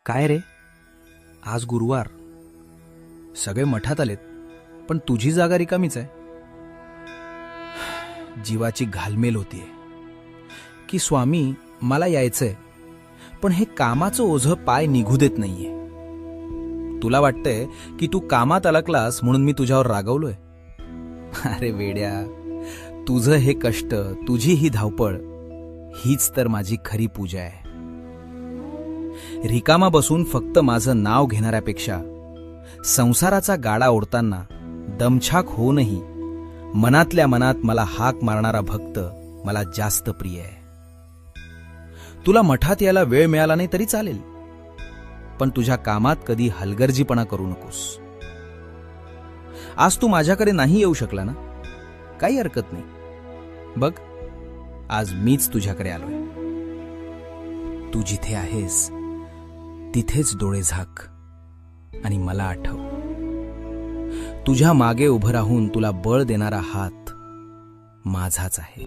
काय रे, आज गुरुवार, सगळे मठात आलेत, पण तुझी जागा रिकामीच आहे. जीवाची घालमेल होतीये की स्वामी मला यायचंय, पण हे कामाचं ओझं पाय निघू देत नाहीये. तुला वाटतंय की तू कामात अडकलास म्हणून मी तुझ्यावर रागवलोय. अरे वेड्या, तुझं हे कष्ट, तुझी ही धावपळ, हीच तर माझी खरी पूजा आहे. रिकामा बसून फक्त माझं नाव घेणाऱ्यापेक्षा संसाराचा गाडा ओढताना दमछाक होऊनही मनातल्या मनात मला हाक मारणारा भक्त मला जास्त प्रिय आहे. तुला मठात यायला वेळ मिळाला नाही तरी चालेल, पण तुझ्या कामात कधी हलगर्जीपणा करू नकोस. आज तू माझ्याकडे नाही येऊ शकला ना, काही हरकत नाही. बघ, आज मीच तुझ्याकडे आलोय. तू जिथे आहेस तिथेच डोळे झाक आणि मला आठव. तुझ्या मागे उभं राहून तुला बळ देणारा हात माझाच आहे.